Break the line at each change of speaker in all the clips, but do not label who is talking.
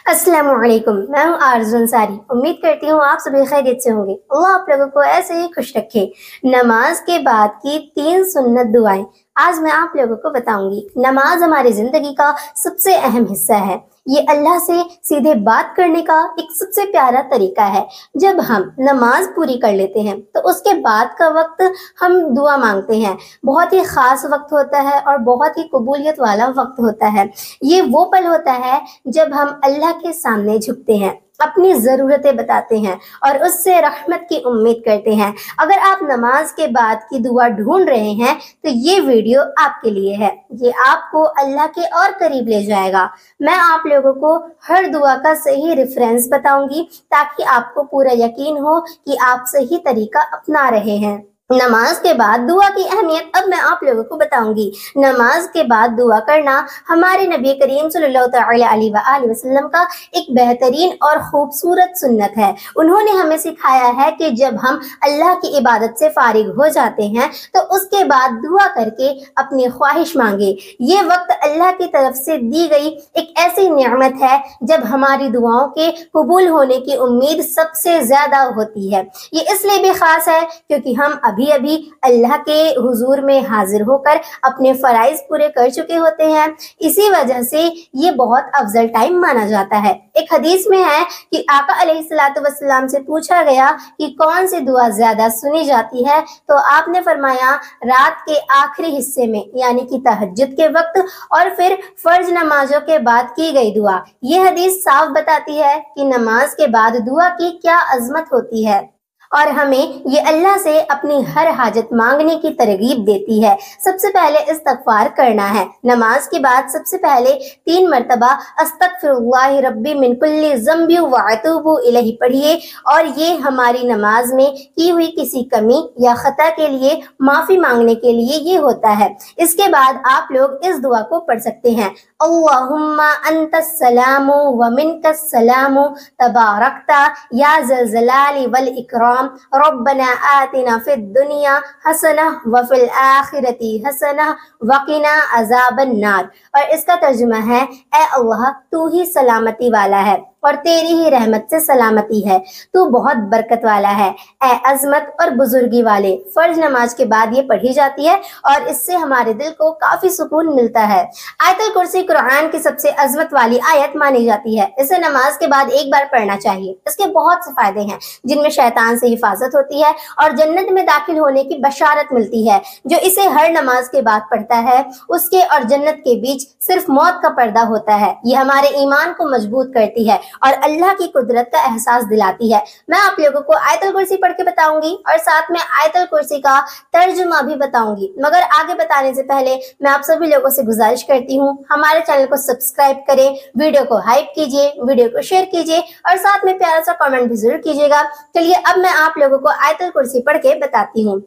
अस्सलाम वालेकुम। मैं हूँ आरज़ू अंसारी। उम्मीद करती हूँ आप सभी खैरियत से होंगे। अल्लाह आप लोगों को ऐसे ही खुश रखे। नमाज के बाद की 3 सुन्नत दुआएं आज मैं आप लोगों को बताऊंगी। नमाज हमारी जिंदगी का सबसे अहम हिस्सा है। ये अल्लाह से सीधे बात करने का एक सबसे प्यारा तरीका है। जब हम नमाज पूरी कर लेते हैं तो उसके बाद का वक्त हम दुआ मांगते हैं। बहुत ही खास वक्त होता है और बहुत ही कबूलियत वाला वक्त होता है। ये वो पल होता है जब हम अल्लाह के सामने झुकते हैं, अपनी ज़रूरतें बताते हैं और उससे रहमत की उम्मीद करते हैं। अगर आप नमाज के बाद की दुआ ढूंढ रहे हैं तो ये वीडियो आपके लिए है। ये आपको अल्लाह के और करीब ले जाएगा। मैं आप लोगों को हर दुआ का सही रेफरेंस बताऊंगी ताकि आपको पूरा यकीन हो कि आप सही तरीका अपना रहे हैं। नमाज के बाद दुआ की अहमियत अब मैं आप लोगों को बताऊंगी। नमाज के बाद दुआ करना हमारे नबी करीम सल्लल्लाहु अलैहि वसल्लम का एक बेहतरीन और खूबसूरत सुन्नत है। उन्होंने हमें सिखाया है कि जब हम अल्लाह की इबादत से फारिग हो जाते हैं तो उसके बाद दुआ करके अपनी ख्वाहिश मांगे। ये वक्त अल्लाह की तरफ से दी गई एक ऐसी नेमत है जब हमारी दुआओं के कबूल होने की उम्मीद सबसे ज्यादा होती है। ये इसलिए भी खास है क्योंकि हम अभी अभी अल्लाह के हुजूर में हाजिर होकर अपने फराइज पूरे कर चुके होते हैं। इसी वजह से ये बहुत अफजल टाइम माना जाता है। एक हदीस में है कि आका अलैहिस्सलातु वस्सलाम से पूछा गया कि कौन सी दुआ ज्यादा सुनी जाती है, तो आपने फरमाया रात के आखिरी हिस्से में यानी कि तहज्जुद के वक्त और फिर फर्ज नमाजों के बाद की गई दुआ। ये हदीस साफ बताती है कि नमाज के बाद दुआ की क्या अजमत होती है और हमें ये अल्लाह से अपनी हर हाजत मांगने की तरगीब देती है। सबसे पहले इस्तगफार करना है। नमाज के बाद सबसे पहले 3 मरतबा अस्तगफिरुल्लाह रब्बी मिन कुल्ली ज़ंबि व अतूबु इलैहि पढ़िए और ये हमारी नमाज में की हुई किसी कमी या खता के लिए माफ़ी मांगने के लिए ये होता है। इसके बाद आप लोग इस दुआ को पढ़ सकते हैं। अल्लाहुम्मा अंतस सलामु व मिनकस सलामु तबारकता या ज़ल जलाली वल इकराम रब्बना आतिना फिद दुनिया हसना व फिल आखिरती हसना वकीना अजाबन नार। और इसका तर्जुमा है, ए अल्लाह तू ही सलामती वाला है और तेरी ही रहमत से सलामती है, तू बहुत बरकत वाला है, ए अजमत और बुजुर्गी वाले। फर्ज नमाज के बाद ये पढ़ी जाती है और इससे हमारे दिल को काफी सुकून मिलता है। आयतुल कुर्सी कुरान की सबसे अजमत वाली आयत मानी जाती है। इसे नमाज के बाद एक बार पढ़ना चाहिए। इसके बहुत से फायदे हैं जिनमें शैतान से हिफाजत होती है और जन्नत में दाखिल होने की बशारत मिलती है। जो इसे हर नमाज के बाद पढ़ता है उसके और जन्नत के बीच सिर्फ मौत का पर्दा होता है। ये हमारे ईमान को मजबूत करती है और अल्लाह की कुदरत का एहसास दिलाती है। मैं आप लोगों को आयतुल कुर्सी पढ़ के बताऊंगी और साथ में आयतुल कुर्सी का तर्जुमा भी बताऊंगी। मगर आगे बताने से पहले मैं आप सभी लोगों से गुजारिश करती हूँ हमारे चैनल को सब्सक्राइब करें, वीडियो को हाइप कीजिए, वीडियो को शेयर कीजिए और साथ में प्यारा सा कमेंट भी जरूर कीजिएगा। चलिए अब मैं आप लोगों को आयतुल कुर्सी पढ़ के बताती हूँ।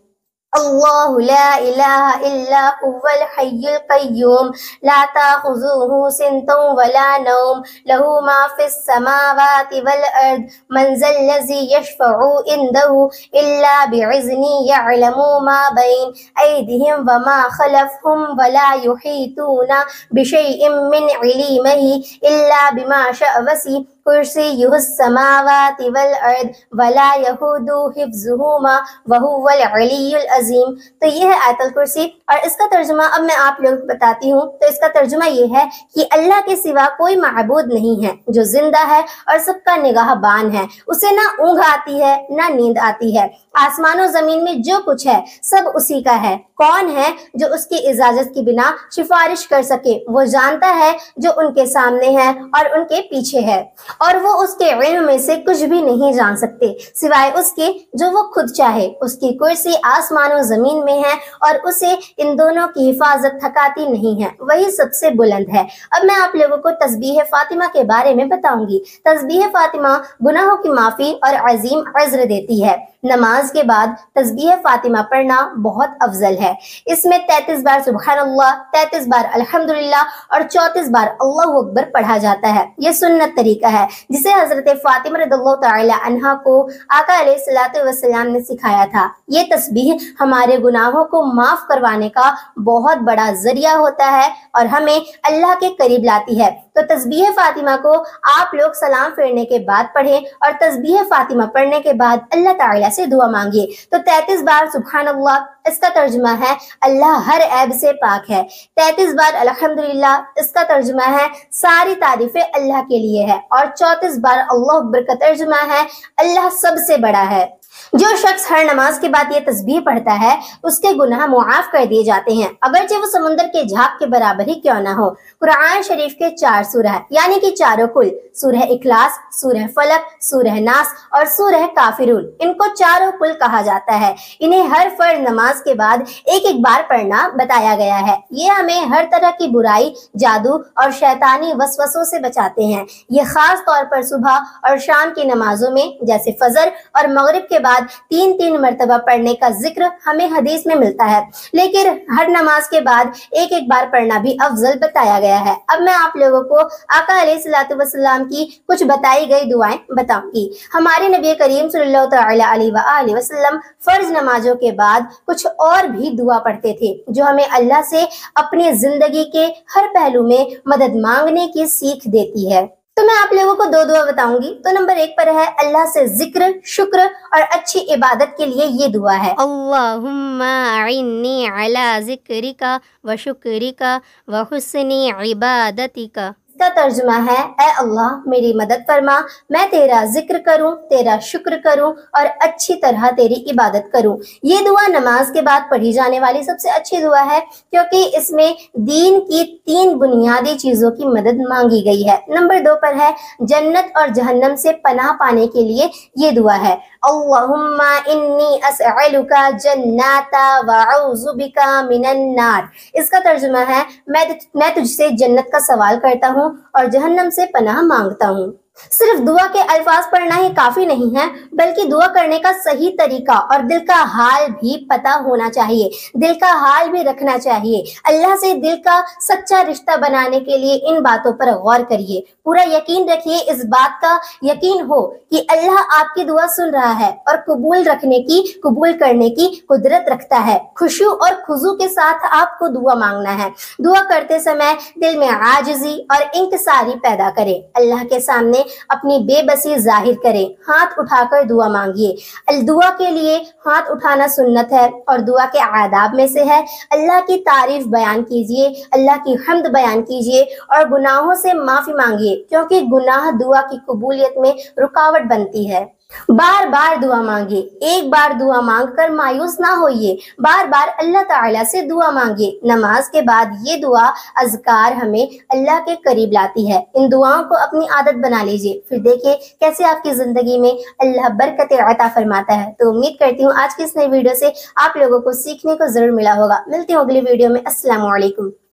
अल्लाहु ला इलाहा इल्ला हुवल हय्युल क़य्यूम ला ताख़ुज़ुहु सिनतुन वला नौम लहू मा फ़िस समावाति वल अर्द मन ज़ल्लज़ी यशफ़अु इंदहु इल्ला बिइज़्नी यअलमु मा बैन ऐदिहिम व मा ख़लफ़हुम वला युहीतूना बिशैइन मिन इल्मिही इल्ला बिमा शाअ वसी कुर्सियुहुस समावाति वल अर्द वला यहूदु हिफ्ज़ुहुमा व हुवल अलियुल अज़ीम। तो ये है आयतुल कुर्सी और इसका तर्जुमा अब मैं आप लोगों को बताती हूँ। तो इसका तर्जुमा ये है कि अल्लाह के सिवा कोई माबूद नहीं है जो जिंदा है और सबका निगाहबान है। उसे ना ऊँघ आती है ना नींद आती है। आसमान और जमीन में जो कुछ है सब उसी का है। कौन है जो उसकी इजाजत के बिना सिफारिश कर सके? वो जानता है जो उनके सामने है और उनके पीछे है और वो उसके इल्म में से कुछ भी नहीं जान सकते सिवाय उसके जो वो खुद चाहे। उसकी कुर्सी आसमान और जमीन में है और उसे इन दोनों की हिफाजत थकाती नहीं है। वही सबसे बुलंद है। अब मैं आप लोगों को तस्बीह फातिमा के बारे में बताऊंगी। तस्बीह फातिमा गुनाहों की माफी और अजीम अज्र देती है। नमाज के बाद तस्बीह फातिमा पढ़ना बहुत अफजल है। इसमें 33 बार सुबहानअल्लाह, 33 बार अल्हम्दुलिल्लाह और 34 बार अल्लाहु अकबर पढ़ा जाता है। ये सुन्नत तरीका है जिसे हजरत फातिमा रज़ियल्लाहु तआला अन्हा को आका अलैहिस्सलातु वस्सलाम ने सिखाया था। ये तस्बीह हमारे गुनाहों को माफ करवाने का बहुत बड़ा जरिया होता है और हमें अल्लाह के करीब लाती है। तो तो तस्बीह फातिमा को आप लोग सलाम फेरने के बाद पढ़ें और तस्बीह फातिमा पढ़ने के बाद अल्लाह ताला से दुआ मांगिए। तो 33 बार सुभान अल्लाह, इसका तर्जुमा है अल्लाह हर ऐब से पाक है। 33 बार अल्हम्दुलिल्लाह, इसका तर्जुमा है सारी तारीफें अल्लाह के लिए है। और 34 बार अल्लाह अकबर का तर्जुमा है अल्लाह सबसे बड़ा है। जो शख्स हर नमाज के बाद ये तस्बीह पढ़ता है उसके गुनाह मुआफ कर दिए जाते हैं, अगरचे वो समुंदर के झाग के बराबर ही क्यों ना हो। कुरान शरीफ के 4 सूरह यानी कि चारों कुल, सूरह इखलास, सूरह फलक, सूरह नास और सूरह काफिरून, इनको चारों कुल कहा जाता है। इन्हें हर फर्ज नमाज के बाद एक एक बार पढ़ना बताया गया है। ये हमें हर तरह की बुराई, जादू और शैतानी वसवसों से बचाते हैं। ये खास तौर पर सुबह और शाम की नमाजों में जैसे फजर और मगरिब के बाद 3-3 मरतबा पढ़ने का जिक्र हमें हदीस में मिलता है, लेकिन हर नमाज के बाद एक एक बार पढ़ना भी अफजल बताया गया है। अब मैं आप लोगों को आका अलैहिस्सलातु वस्सलाम की कुछ बताई गई दुआएं बताऊंगी। हमारे नबी करीम सल्लल्लाहु अलैहि वसल्लम फर्ज नमाजों के बाद कुछ और भी दुआ पढ़ते थे जो हमें अल्लाह से अपनी जिंदगी के हर पहलू में मदद मांगने की सीख देती है। तो मैं आप लोगों को 2 दुआ बताऊंगी। तो नंबर 1 पर है अल्लाह से जिक्र, शुक्र और अच्छी इबादत के लिए ये दुआ है,
अल्लाहुम्मा अइन्नी अला ज़िक्रिका व शुक्रिका व हुस्नी इबादतिका।
इसका तर्जुमा है ऐ अल्लाह मेरी मदद फरमा, मैं तेरा जिक्र करूं, तेरा शुक्र करूं और अच्छी तरह तेरी इबादत करूं। ये दुआ नमाज के बाद पढ़ी जाने वाली सबसे अच्छी दुआ है क्योंकि इसमें दीन की 3 बुनियादी चीजों की मदद मांगी गई है। नंबर 2 पर है जन्नत और जहन्नम से पनाह पाने के लिए ये दुआ है, अल्लाहुम्मा इन्नी अस्अलुका जन्नता व अऊज़ु बिका मिनन नार। इसका तर्जुमा है मैं तुझसे जन्नत का सवाल करता हूँ और जहन्नम से पनाह मांगता हूँ। सिर्फ दुआ के अल्फाज पढ़ना ही काफी नहीं है, बल्कि दुआ करने का सही तरीका और दिल का हाल भी पता होना चाहिए, दिल का हाल भी रखना चाहिए। अल्लाह से दिल का सच्चा रिश्ता बनाने के लिए इन बातों पर गौर करिए। पूरा यकीन रखिए, इस बात का यकीन हो कि अल्लाह आपकी दुआ सुन रहा है और कबूल करने की कुदरत रखता है। खुशू और खुजू के साथ आपको दुआ मांगना है। दुआ करते समय दिल में आजिज़ी और इंकिसारी पैदा करें। अल्लाह के सामने अपनी बेबसी जाहिर करें। हाथ उठाकर दुआ मांगिए। दुआ के लिए हाथ उठाना सुन्नत है और दुआ के आदाब में से है अल्लाह की तारीफ बयान कीजिए, अल्लाह की हम्द बयान कीजिए और गुनाहों से माफी मांगिए क्योंकि गुनाह दुआ की कबूलियत में रुकावट बनती है। बार बार दुआ मांगिए, एक बार दुआ मांगकर मायूस ना होइए, बार बार अल्लाह ताला से दुआ मांगिए। नमाज के बाद ये दुआ अज़कार हमें अल्लाह के करीब लाती है। इन दुआओं को अपनी आदत बना लीजिए, फिर देखिए कैसे आपकी जिंदगी में अल्लाह बरकत अता फरमाता है। तो उम्मीद करती हूँ आज की इस नई वीडियो से आप लोगों को सीखने को जरूर मिला होगा। मिलती हूँ अगली वीडियो में। अस्सलामु अलैकुम।